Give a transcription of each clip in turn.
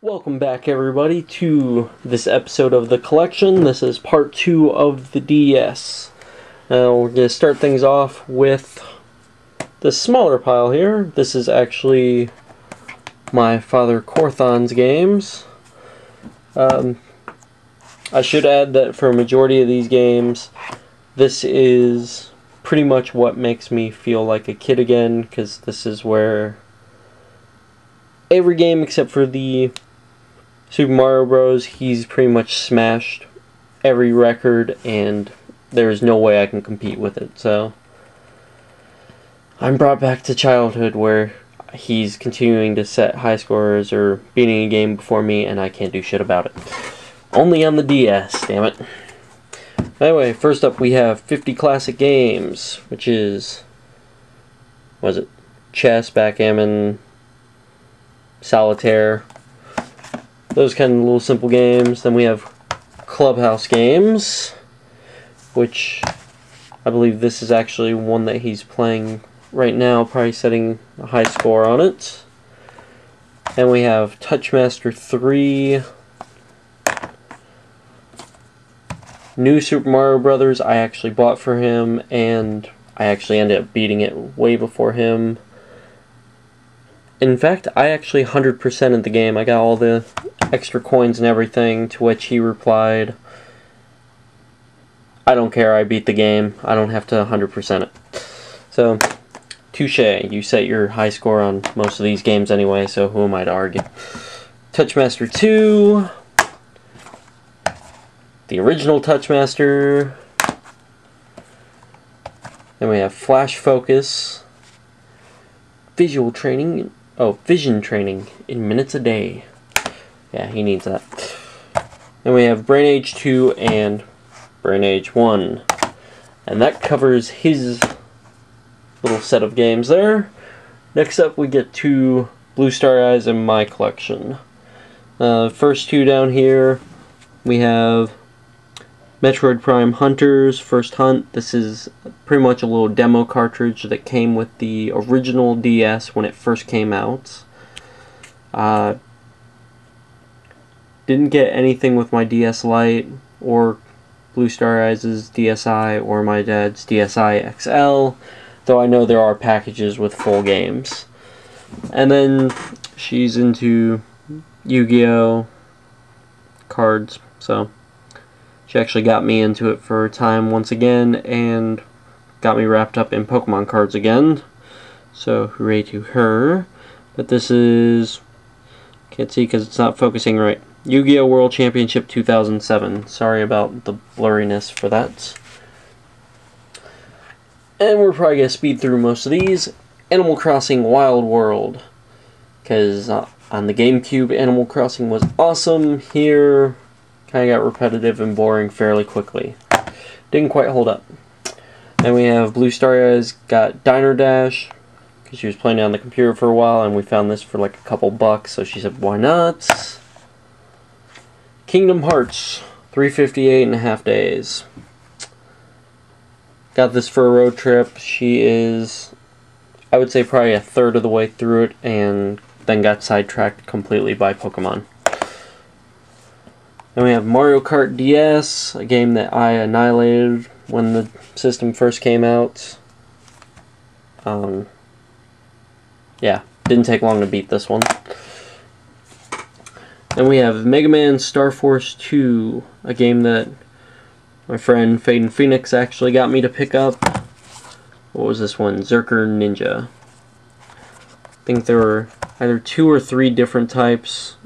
Welcome back, everybody, to this episode of the collection. This is part 2 of the DS. Now, we're going to start things off with the smaller pile here. This is actually my father Corthon's games. I should add that for a majority of these games, this is pretty much what makes me feel like a kid again, because this is where every game except for the Super Mario Bros., he's pretty much smashed every record, and there's no way I can compete with it. So I'm brought back to childhood where he's continuing to set high scores or beating a game before me, and I can't do shit about it. Only on the DS, damn it. Anyway, first up we have 50 classic games, which is, what is it? Chess, backgammon, solitaire, those kind of little simple games. Then we have Clubhouse games, which I believe this is actually one that he's playing right now, probably setting a high score on it. And we have Touchmaster 3, New Super Mario Brothers I actually bought for him, and I actually ended up beating it way before him. In fact, I actually 100%ed the game. I got all the extra coins and everything, to which he replied, I don't care, I beat the game. I don't have to 100% it. So, touche. You set your high score on most of these games anyway, so who am I to argue? Touchmaster 2, the original Touchmaster. Then we have Flash Focus, Vision Training in minutes a day. Yeah, he needs that. Then we have Brain Age 2 and Brain Age 1. And that covers his little set of games there. Next up we get to Blue Star Eyes in my collection. First two down here, we have Metroid Prime Hunters, First Hunt. This is pretty much a little demo cartridge that came with the original DS when it first came out. Didn't get anything with my DS Lite, or Blue Star Eyes' DSi, or my dad's DSi XL, though I know there are packages with full games. And then she's into Yu-Gi-Oh! Cards, so she actually got me into it for a time once again, and got me wrapped up in Pokemon cards again. So, hooray to her. But this is, can't see because it's not focusing right, Yu-Gi-Oh! World Championship 2007. Sorry about the blurriness for that. And we're probably going to speed through most of these. Animal Crossing Wild World, because on the GameCube, Animal Crossing was awesome. Here, kind of got repetitive and boring fairly quickly. Didn't quite hold up. And we have Blue Star Eyes got Diner Dash, because she was playing it on the computer for a while, and we found this for like a couple bucks, so she said, why not? Kingdom Hearts, 358.5 days. Got this for a road trip. She is, I would say, probably a third of the way through it, and then got sidetracked completely by Pokemon. Then we have Mario Kart DS, a game that I annihilated when the system first came out. Yeah, didn't take long to beat this one. Then we have Mega Man Star Force 2, a game that my friend Faden Phoenix actually got me to pick up. What was this one? Zerker Ninja. I think there were either 2 or 3 different types.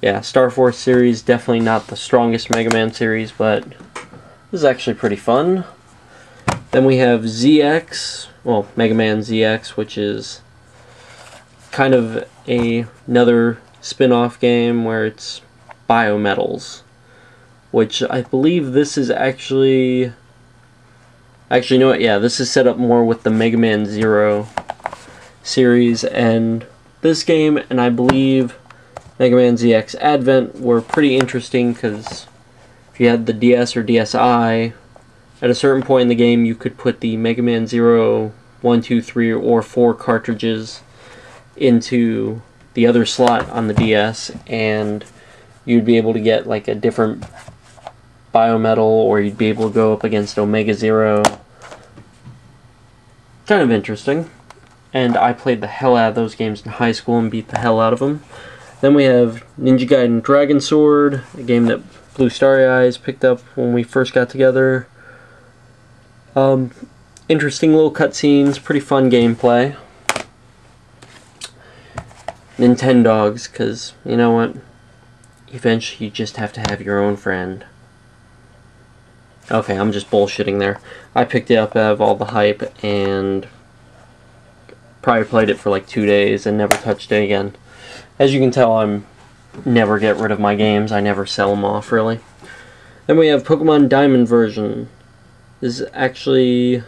Yeah, Star Force series, definitely not the strongest Mega Man series, but this is actually pretty fun. Then we have ZX, well, Mega Man ZX, which is kind of another spin-off game where it's Biometals, which I believe this is actually, you know what, yeah, this is set up more with the Mega Man Zero series, and this game, and I believe Mega Man ZX Advent, were pretty interesting, because if you had the DS or DSi, at a certain point in the game you could put the Mega Man Zero 1, 2, 3, or 4 cartridges into the other slot on the DS, and you'd be able to get like a different Biometal, or you'd be able to go up against Omega Zero. Kind of interesting. And I played the hell out of those games in high school and beat the hell out of them. Then we have Ninja Gaiden Dragon Sword, a game that Blue Starry Eyes picked up when we first got together. Interesting little cutscenes, pretty fun gameplay. Nintendogs, because you know what? Eventually you just have to have your own friend. Okay, I'm just bullshitting there. I picked it up out of all the hype and probably played it for like 2 days and never touched it again. As you can tell, I'm never get rid of my games. I never sell them off, really. Then we have Pokemon Diamond version. This is actually...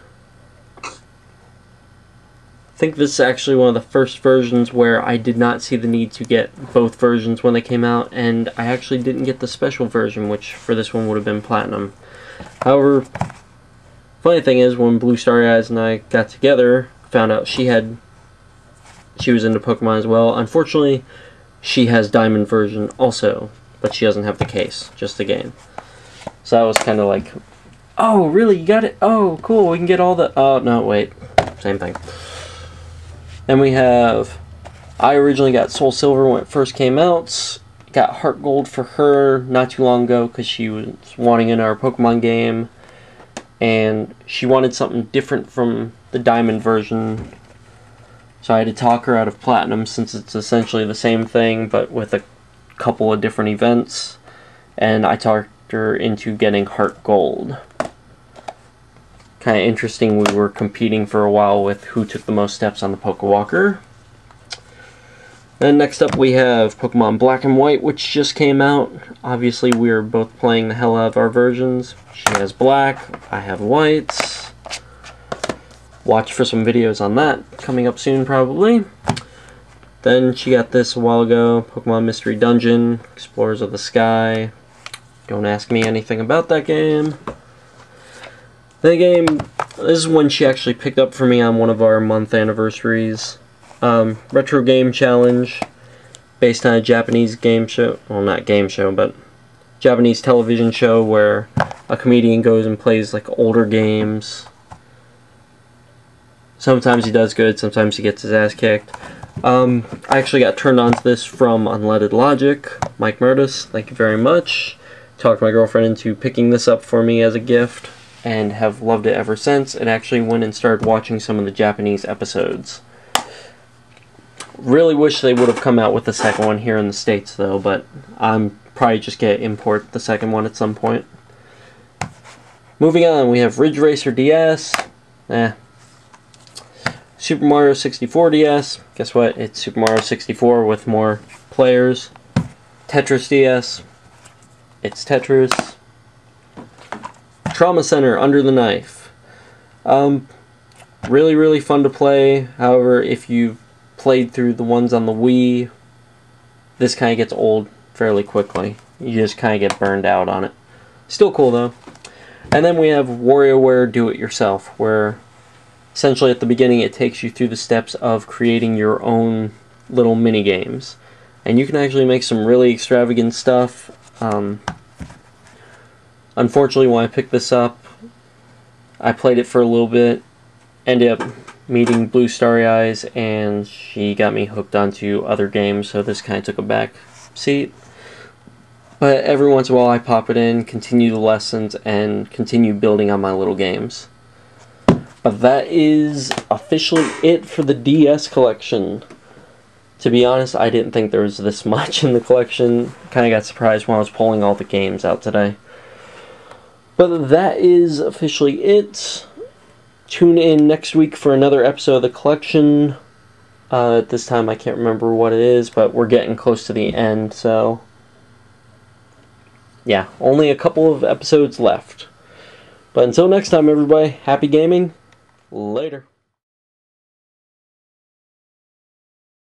I think this is actually one of the first versions where I did not see the need to get both versions when they came out, and I actually didn't get the special version, which for this one would have been Platinum. However, funny thing is, when Blue Starry Eyes and I got together, found out she was into Pokemon as well. Unfortunately, she has Diamond version also, but she doesn't have the case, just the game. So that was kind of like, oh, really, you got it? Oh, cool, we can get all the... Oh, no, wait, same thing. Then we have, I originally got Soul Silver when it first came out. Got Heart Gold for her not too long ago because she was wanting in our Pokemon game. And she wanted something different from the Diamond version. So I had to talk her out of Platinum, since it's essentially the same thing but with a couple of different events. And I talked her into getting Heart Gold. Kind of interesting, we were competing for a while with who took the most steps on the Pokewalker. Then next up we have Pokemon Black and White, which just came out. Obviously we are both playing the hell out of our versions. She has Black, I have White. Watch for some videos on that coming up soon, probably. Then she got this a while ago, Pokemon Mystery Dungeon, Explorers of the Sky. Don't ask me anything about that game. The game, this is one she actually picked up for me on one of our month anniversaries. Retro Game Challenge, based on a Japanese game show, well, not game show, but Japanese television show where a comedian goes and plays like older games. Sometimes he does good, sometimes he gets his ass kicked. I actually got turned on to this from Unleaded Logic, Mike Murtis, thank you very much. Talked my girlfriend into picking this up for me as a gift, and have loved it ever since, and actually went and started watching some of the Japanese episodes. Really wish they would have come out with the second one here in the States, though, but I'm probably just going to import the second one at some point. Moving on, we have Ridge Racer DS. Super Mario 64 DS. Guess what? It's Super Mario 64 with more players. Tetris DS. It's Tetris. Trauma Center Under the Knife. Really, really fun to play. However, if you've played through the ones on the Wii, this kind of gets old fairly quickly. You just kind of get burned out on it. Still cool though. And then we have WarioWare Do It Yourself, where essentially at the beginning it takes you through the steps of creating your own little mini games, and you can actually make some really extravagant stuff. Unfortunately, when I picked this up, I played it for a little bit, ended up meeting Blue Starry Eyes, and she got me hooked onto other games, so this kind of took a back seat. But every once in a while I pop it in, continue the lessons, and continue building on my little games. But that is officially it for the DS collection. To be honest, I didn't think there was this much in the collection. Kind of got surprised when I was pulling all the games out today. But that is officially it. Tune in next week for another episode of the collection. At this time I can't remember what it is, but we're getting close to the end, so... yeah, only a couple of episodes left. But until next time, everybody, happy gaming. Later.